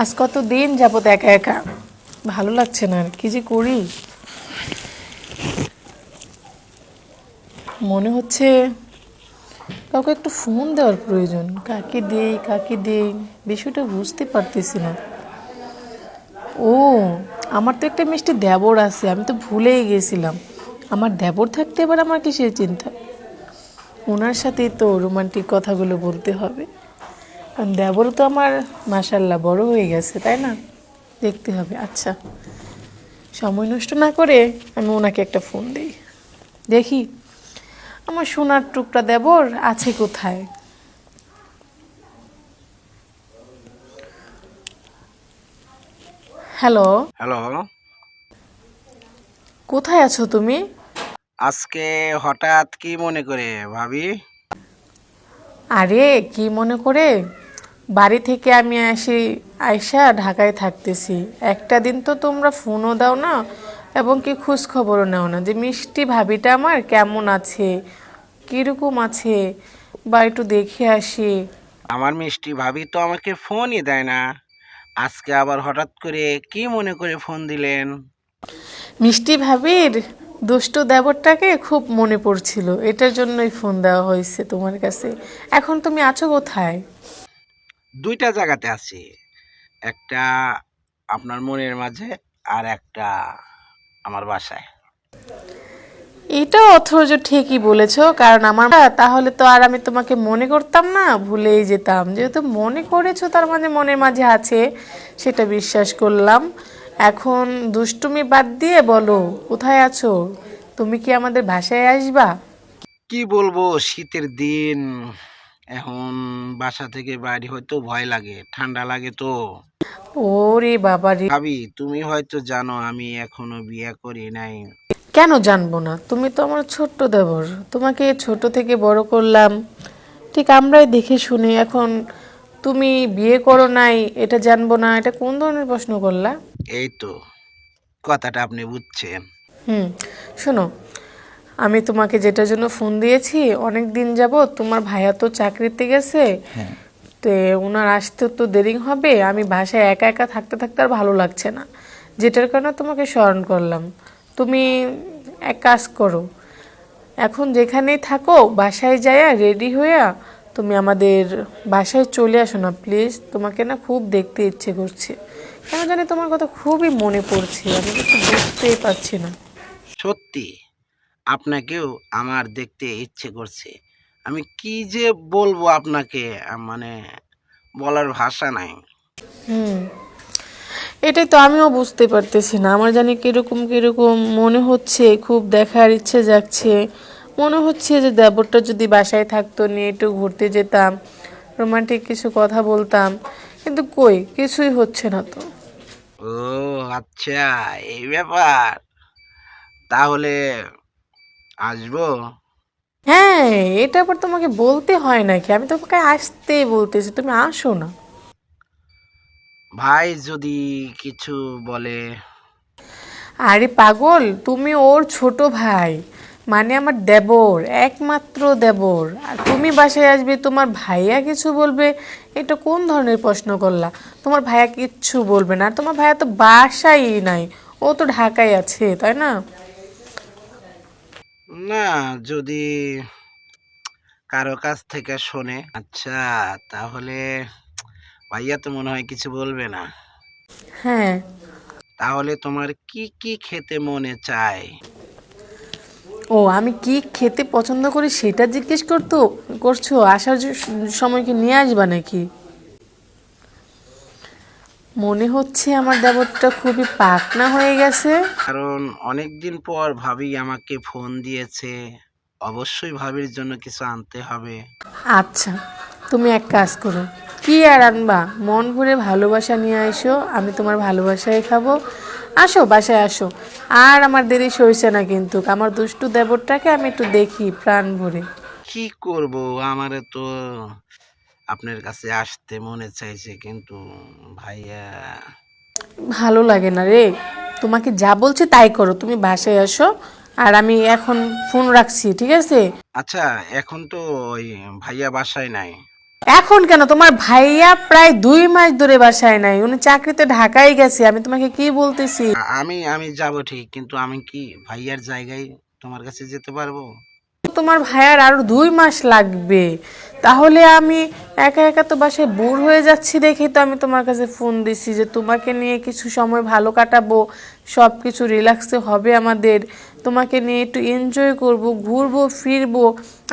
আজ কত দিন যাবত একা একা ভালো লাগছে না, আর কি যে করি। মনে হচ্ছে কাউকে একটু ফোন দেওয়ার প্রয়োজন। কাকে দেই বিষয়টা বুঝতে পারতেছি না। ও, আমার তো একটা মিষ্টি দেবর আছে, আমি তো ভুলেই গেছিলাম। আমার দেবর থাকতে এবার আমার কিসের চিন্তা। ওনার সাথেই তো রোমান্টিক কথাগুলো বলতে হবে, কারণ দেবর তো আমার মাশাল্লাহ বড় হয়ে গেছে, তাই না? দেখতে হবে। আচ্ছা, সময় নষ্ট না করে আমি ওনাকে একটা ফোন দিই, দেখি আমার সোনার টুকরা দেবর আছে কোথায়। Hello, hello. কোথায় আছো তুমি? আজকে হঠাৎ কি মনে করে ভাবি? আরে কি মনে করে, বাড়ি থেকে আমি আইসা ঢাকায় থাকতেছি। একটা দিন তো তোমরা ফোনও দাও না, এবং কি খোঁজ খবরও নাও না যে মিষ্টি ভাবিটা আমার কেমন আছে, কীরকম আছে, বা একটু দেখে আসি। আমার মিষ্টি ভাবি তো আমাকে ফোনই দেয় না। আজকে আবার হঠাৎ করে কি মনে করে ফোন দিলেন? মিষ্টি ভাবির দুষ্ট দেবরটাকে খুব মনে পড়ছিল, এটার জন্যই ফোন দেওয়া হয়েছে তোমার কাছে। এখন তুমি আছো কোথায়? দুইটা জায়গাতে আছি। একটা আপনার মনের মাঝে, আর একটা আমার বাসায়। এটা অথচ ঠিকই বলেছো, কারণ আমার তাহলে তো আর আমি তোমাকে মনে করতাম না, ভুলেই যেতাম। যেহেতু মনে করেছো তার মানে মনের মাঝে আছে, সেটা বিশ্বাস করলাম। এখন দুষ্টুমি বাদ দিয়ে বলো কোথায় আছো। তুমি কি আমাদের বাসায় আসবা? কি বলবো, শীতের দিন। এখন বাসা থেকে বাইরে হয়তো ভয় লাগে, ঠান্ডা লাগে তো। ওরে বাবা রে, ভাবি, তুমি হয়তো জানো আমি এখনো বিয়ে করি নাই। কেন জানবো না, তুমি তো আমার ছোট্ট দেবর। তোমাকে ছোট থেকে বড় করলাম, ঠিক আমরাই দেখে শুনি। এখন তুমি বিয়ে করো নাই, এটা জানবো না, এটা কোন ধরনের প্রশ্ন করলা? এই তো, কথাটা আপনি বুঝছেন। হুম, শোনো, আমি তোমাকে যেটার জন্য ফোন দিয়েছি, অনেক দিন যাবত তোমার ভাইয়া তো চাকরিতে গেছে, তো ওনার আসতে তো দেরি হবে। আমি বাসায় একা একা থাকতে থাকতে আর ভালো লাগছে না, যেটার কারণে তোমাকে স্মরণ করলাম। তুমি এক কাজ করো, এখন যেখানেই থাকো বাসায় যায়া রেডি হইয়া তুমি আমাদের বাসায় চলে আসো না প্লিজ। তোমাকে না খুব দেখতে ইচ্ছে করছে, কেন জানি তোমার কথা খুবই মনে পড়ছে, আমি কিছু বুঝতেই পারছি না। সত্যি, আপনাকেও আমার দেখতে ইচ্ছে করছে। আমি কি যে বলবো আপনাকে, মানে বলার ভাষা নাই। হুম, এটাই তো আমিও বুঝতে পারতেছি না, আমার জানি কিরকম কিরকম মনে হচ্ছে, খুব দেখার ইচ্ছে যাচ্ছে। মনে হচ্ছে যে দেবরটা যদি বাসায় থাকতো, নিয়ে একটু ঘুরতে যেতাম, রোমান্টিক কিছু কথা বলতাম, কিন্তু কই কিছুই হচ্ছে না তো। ও আচ্ছা, এই ব্যাপার। তাহলে আসবো? হ্যাঁ, এটা আবার তোমাকে বলতে হয় নাকি, আমি তোমাকে আসতেই বলতেছি, তুমি আসো না। ভাই যদি কিছু বলে? আরে পাগল, তুমি ওর ছোট ভাই, মানে আমার দেবর, একমাত্র দেবর, আর তুমি বাসায় আসবে তোমার ভাইয়া কিছু বলবে? এটা কোন ধরনের প্রশ্ন করলা? তোমার ভাইয়া কিচ্ছু বলবে না, আর তোমার ভাইয়া তো বাসায় নাই, ও তো ঢাকায় আছে, তাই না? না, যদি কারো কাছ থেকে শোনে। আচ্ছা, তাহলে ভাইয়া তো মনে হয় কিছু বলবে না। হ্যাঁ। তাহলে তোমার কি কি খেতে মনে চায়? ও, আমি কি খেতে পছন্দ করি সেটা জিজ্ঞেস করছো? আসার সময় কি নিয়ে আসবা নাকি? মনে হচ্ছে আমার দেবরটা খুবই পাকনা হয়ে গেছে। কারণ অনেকদিন পর ভাবি আমাকে ফোন দিয়েছে, অবশ্যই ভাবির জন্য কিছু আনতে হবে। আচ্ছা, তুমি এক কাজ করো, কি আর আনবা, মন ভরে ভালোবাসা নিয়ে আইসো, আমি তোমার ভালোবাসায় খাবো। আসো, বাসায় আসো। আর আমার দেরি সইছে না কিন্তু, আমার দুষ্টু দেবরটাকে আমি একটু দেখি প্রাণ ভরে। কি করব, আমারে তো আপনার কাছে আসতে মনে চাইছে, কিন্তু ভাইয়া। ভালো লাগে না রে, তোমাকে যা বলছি তাই করো, তুমি বাসায় আসো। আর আমি এখন ফোন রাখছি, ঠিক আছে? আচ্ছা, এখন তো ওই ভাইয়া বাসায় নাই। এখন কেন? তোমার ভাইয়া প্রায় 2 মাস ধরে বাসায় নাই, উনি চাকরিতে ঢাকায় গেছে। আমি তোমাকে কি বলতেছি? আমি আমি যাব ঠিক, কিন্তু আমি কি ভাইয়ার জায়গায় তোমার কাছে যেতে পারবো? তোমার ভাইয়ার আরো 2 মাস লাগবে। তাহলে আমি একা একা তো বাসায় বোর হয়ে যাচ্ছি, দেখেই তো আমি তোমার কাছে ফোন দিছি যে তোমাকে নিয়ে কিছু সময় ভালো কাটাবো, সব কিছু রিল্যাক্সে হবে আমাদের, তোমাকে নিয়ে একটু এনজয় করব, ঘুরবো ফিরবো।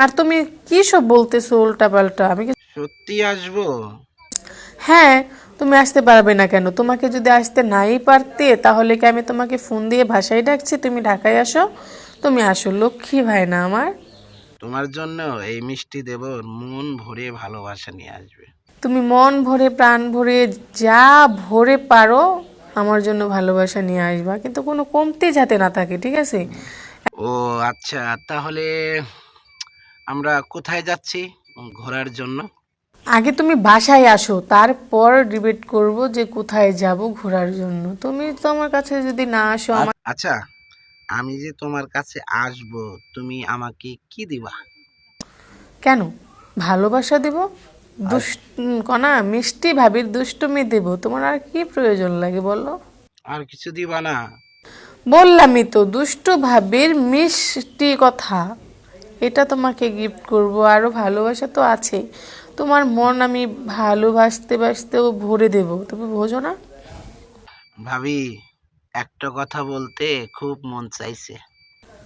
আর তুমি কি সব বলতেছো উল্টাপাল্টা? আমি কি? সত্যি আসবো? হ্যাঁ, তুমি আসতে পারবে না কেন? তোমাকে যদি আসতে নাই পারতে তাহলে কি আমি তোমাকে ফোন দিয়ে ভাষায় ডাকছি তুমি ঢাকায় আসো? তুমি আসো, লক্ষ্মী ভাই না আমার। তোমার জন্য এই মিষ্টি দেব, মন ভরে ভালোবাসা নিয়ে আসবে। তুমি মন ভরে প্রাণ ভরে যা ভরে পারো আমার জন্য ভালোবাসা নিয়ে আসবা, কিন্তু কোনো কমতি যাতে না থাকে, ঠিক আছে? ও আচ্ছা, তাহলে আমরা কোথায় যাচ্ছি ঘোরার জন্য? আগে তুমি বাসায় আসো, তারপর ডিবেট করব যে কোথায় যাব ঘোরার জন্য। তুমি তো আমার কাছে যদি না আসো আমার আচ্ছা, আমি যে তোমার কাছে আসব, তুমি আমাকে কি দিবা? কেন? ভালোবাসা দেব, কণা মিষ্টি ভাবির দুষ্টুমি দেব। তোমার আর কি প্রয়োজন লাগে বলো? আর কিছু দিবা না? বললামই তো, দুষ্টু ভাবির মিষ্টি কথা, এটা তোমাকে গিফট করব। আরও ভালোবাসা তো আছে, তোমার মন আমি ভালোবাসতে বাসতেও ভরে দেব, তুমি বোঝো না? ভাবি, একটা কথা বলতে খুব মন চাইছে।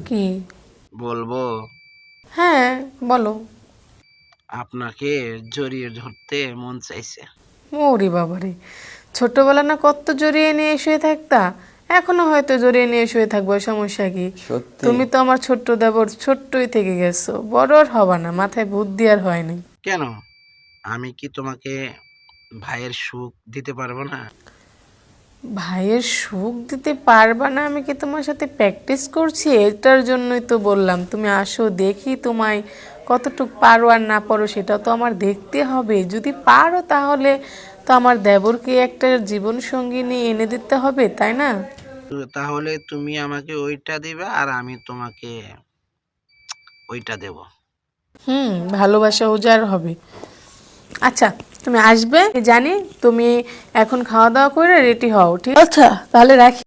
কি? বলবো? হ্যাঁ, বলো। আপনাকে জড়িয়ে ধরতে মন চাইছে। ওরে বাবারে, ছোটবেলা না কত জড়িয়ে নিয়ে শুয়ে থাকতা, এখনো হয়তো জড়িয়ে নিয়ে শুয়ে থাকবো, সমস্যা কি? তুমি তো আমার ছোট্ট দেবর, ছোট্টই থেকে গেছো, বড় আর হবা না, মাথায় বুদ্ধি আর হয় নাই। কেন? আমি কি তোমাকে ভাইয়ের সুখ দিতে পারবো না? ভাইয়ের সুখ দিতে পারবা না? আমি কি তোমার সাথে প্র্যাকটিস করছি? এটার জন্যই তো বললাম তুমি আসো, দেখি তোমায় কতটুক পারো আর না পারো সেটা তো আমার দেখতে হবে। যদি পারো তাহলে তো আমার দেবরকে একটা জীবন সঙ্গিনী এনে দিতে হবে, তাই না? তাহলে তুমি আমাকে ওইটা দিবে আর আমি তোমাকে ওইটা দেব। ভালোবাসা উজাড় হবে। আচ্ছা, তুমি আসবে জানি। তুমি এখন খাওয়া দাওয়া করে রেডি হও, ঠিক? আচ্ছা, তাহলে রাখি।